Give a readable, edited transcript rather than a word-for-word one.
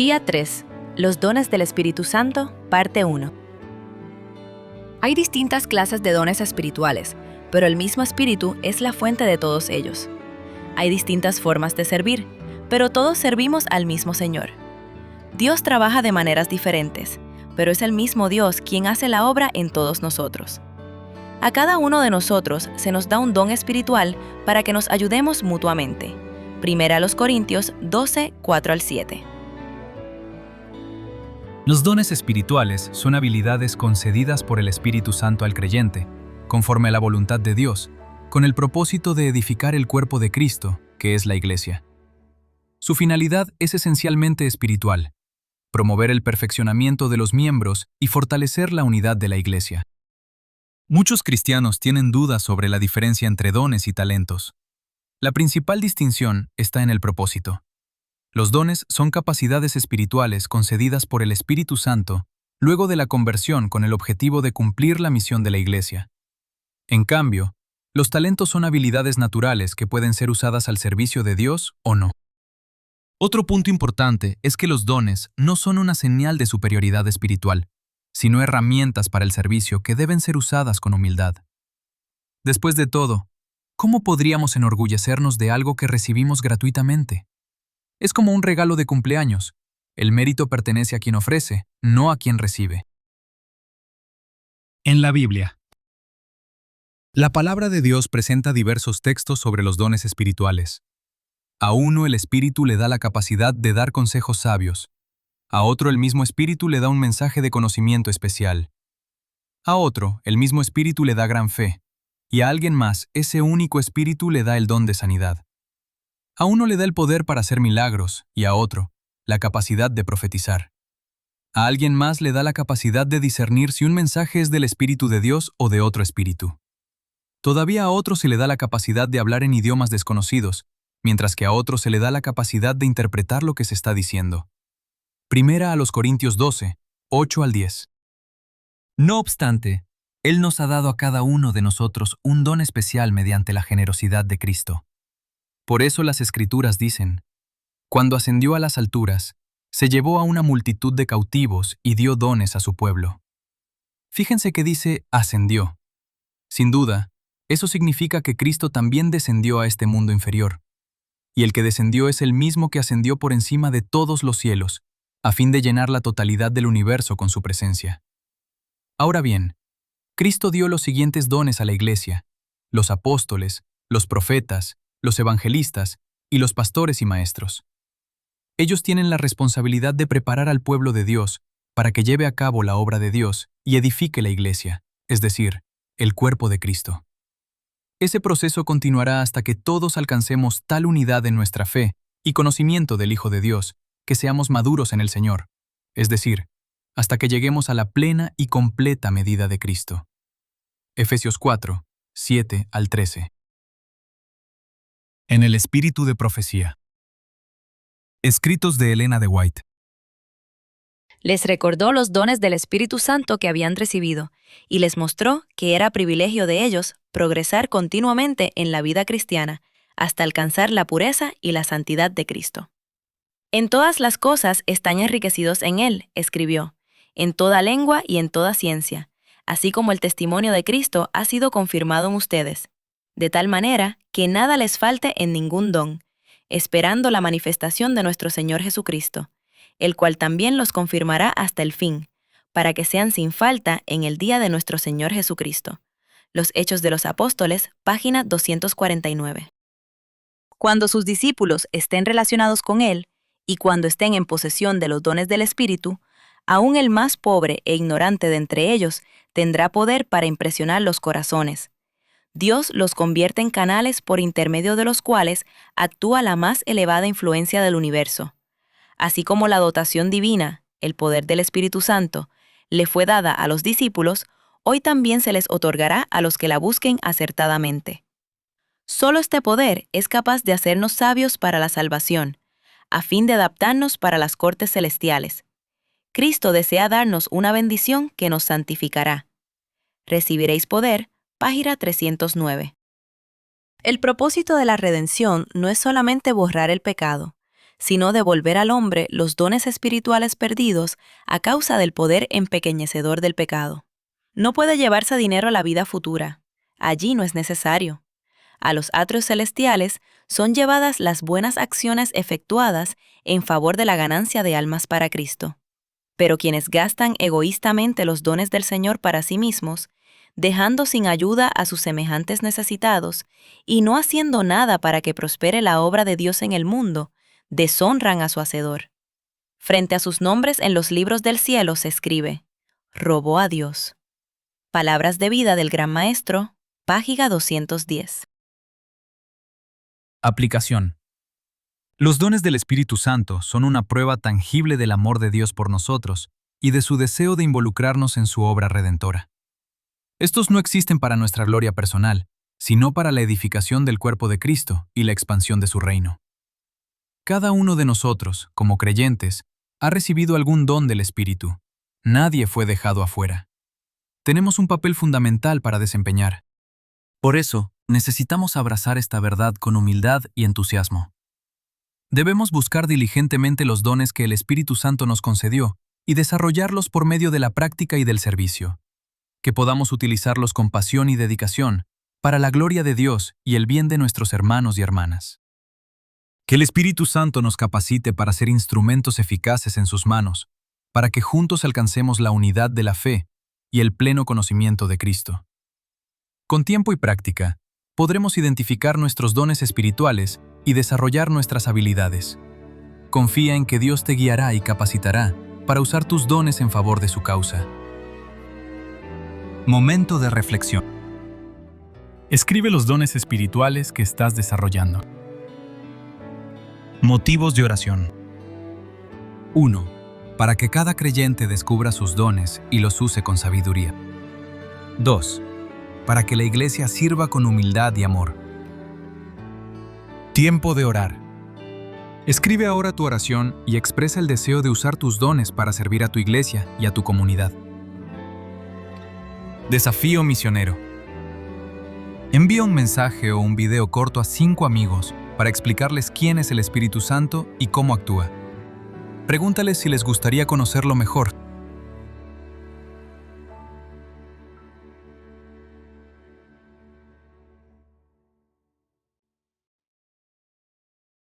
Día 3. Los dones del Espíritu Santo, parte 1. Hay distintas clases de dones espirituales, pero el mismo Espíritu es la fuente de todos ellos. Hay distintas formas de servir, pero todos servimos al mismo Señor. Dios trabaja de maneras diferentes, pero es el mismo Dios quien hace la obra en todos nosotros. A cada uno de nosotros se nos da un don espiritual para que nos ayudemos mutuamente. 1 Corintios 12, 4-7. Los dones espirituales son habilidades concedidas por el Espíritu Santo al creyente, conforme a la voluntad de Dios, con el propósito de edificar el cuerpo de Cristo, que es la Iglesia. Su finalidad es esencialmente espiritual: promover el perfeccionamiento de los miembros y fortalecer la unidad de la Iglesia. Muchos cristianos tienen dudas sobre la diferencia entre dones y talentos. La principal distinción está en el propósito. Los dones son capacidades espirituales concedidas por el Espíritu Santo luego de la conversión con el objetivo de cumplir la misión de la Iglesia. En cambio, los talentos son habilidades naturales que pueden ser usadas al servicio de Dios o no. Otro punto importante es que los dones no son una señal de superioridad espiritual, sino herramientas para el servicio que deben ser usadas con humildad. Después de todo, ¿cómo podríamos enorgullecernos de algo que recibimos gratuitamente? Es como un regalo de cumpleaños. El mérito pertenece a quien ofrece, no a quien recibe. En la Biblia, la palabra de Dios presenta diversos textos sobre los dones espirituales. A uno el Espíritu le da la capacidad de dar consejos sabios. A otro el mismo Espíritu le da un mensaje de conocimiento especial. A otro el mismo Espíritu le da gran fe. Y a alguien más ese único Espíritu le da el don de sanidad. A uno le da el poder para hacer milagros y a otro la capacidad de profetizar. A alguien más le da la capacidad de discernir si un mensaje es del Espíritu de Dios o de otro espíritu. Todavía a otro se le da la capacidad de hablar en idiomas desconocidos, mientras que a otro se le da la capacidad de interpretar lo que se está diciendo. 1 Corintios 12, 8-10. No obstante, Él nos ha dado a cada uno de nosotros un don especial mediante la generosidad de Cristo. Por eso las Escrituras dicen: cuando ascendió a las alturas, se llevó a una multitud de cautivos y dio dones a su pueblo. Fíjense que dice ascendió. Sin duda, eso significa que Cristo también descendió a este mundo inferior. Y el que descendió es el mismo que ascendió por encima de todos los cielos, a fin de llenar la totalidad del universo con su presencia. Ahora bien, Cristo dio los siguientes dones a la Iglesia: los apóstoles, los profetas, los evangelistas y los pastores y maestros. Ellos tienen la responsabilidad de preparar al pueblo de Dios para que lleve a cabo la obra de Dios y edifique la Iglesia, es decir, el cuerpo de Cristo. Ese proceso continuará hasta que todos alcancemos tal unidad en nuestra fe y conocimiento del Hijo de Dios que seamos maduros en el Señor, es decir, hasta que lleguemos a la plena y completa medida de Cristo. Efesios 4, 7-13. En el espíritu de profecía. Escritos de Elena de White. Les recordó los dones del Espíritu Santo que habían recibido y les mostró que era privilegio de ellos progresar continuamente en la vida cristiana hasta alcanzar la pureza y la santidad de Cristo. En todas las cosas están enriquecidos en Él, escribió, en toda lengua y en toda ciencia, así como el testimonio de Cristo ha sido confirmado en ustedes, de tal manera que nada les falte en ningún don, esperando la manifestación de nuestro Señor Jesucristo, el cual también los confirmará hasta el fin, para que sean sin falta en el día de nuestro Señor Jesucristo. Los Hechos de los Apóstoles, página 249. Cuando sus discípulos estén relacionados con Él, y cuando estén en posesión de los dones del Espíritu, aún el más pobre e ignorante de entre ellos tendrá poder para impresionar los corazones. Dios los convierte en canales por intermedio de los cuales actúa la más elevada influencia del universo. Así como la dotación divina, el poder del Espíritu Santo, le fue dada a los discípulos, hoy también se les otorgará a los que la busquen acertadamente. Solo este poder es capaz de hacernos sabios para la salvación, a fin de adaptarnos para las cortes celestiales. Cristo desea darnos una bendición que nos santificará. Recibiréis poder, página 309. El propósito de la redención no es solamente borrar el pecado, sino devolver al hombre los dones espirituales perdidos a causa del poder empequeñecedor del pecado. No puede llevarse dinero a la vida futura. Allí no es necesario. A los atrios celestiales son llevadas las buenas acciones efectuadas en favor de la ganancia de almas para Cristo. Pero quienes gastan egoístamente los dones del Señor para sí mismos, dejando sin ayuda a sus semejantes necesitados y no haciendo nada para que prospere la obra de Dios en el mundo, deshonran a su Hacedor. Frente a sus nombres en los libros del cielo se escribe: robó a Dios. Palabras de vida del Gran Maestro, página 210. Aplicación. Los dones del Espíritu Santo son una prueba tangible del amor de Dios por nosotros y de su deseo de involucrarnos en su obra redentora. Estos no existen para nuestra gloria personal, sino para la edificación del cuerpo de Cristo y la expansión de su reino. Cada uno de nosotros, como creyentes, ha recibido algún don del Espíritu. Nadie fue dejado afuera. Tenemos un papel fundamental para desempeñar. Por eso, necesitamos abrazar esta verdad con humildad y entusiasmo. Debemos buscar diligentemente los dones que el Espíritu Santo nos concedió y desarrollarlos por medio de la práctica y del servicio. Que podamos utilizarlos con pasión y dedicación para la gloria de Dios y el bien de nuestros hermanos y hermanas. Que el Espíritu Santo nos capacite para ser instrumentos eficaces en sus manos, para que juntos alcancemos la unidad de la fe y el pleno conocimiento de Cristo. Con tiempo y práctica, podremos identificar nuestros dones espirituales y desarrollar nuestras habilidades. Confía en que Dios te guiará y capacitará para usar tus dones en favor de su causa. Momento de reflexión. Escribe los dones espirituales que estás desarrollando. Motivos de oración. 1. Para que cada creyente descubra sus dones y los use con sabiduría. 2. Para que la iglesia sirva con humildad y amor. Tiempo de orar. Escribe ahora tu oración y expresa el deseo de usar tus dones para servir a tu iglesia y a tu comunidad. Desafío misionero. Envía un mensaje o un video corto a 5 amigos para explicarles quién es el Espíritu Santo y cómo actúa. Pregúntales si les gustaría conocerlo mejor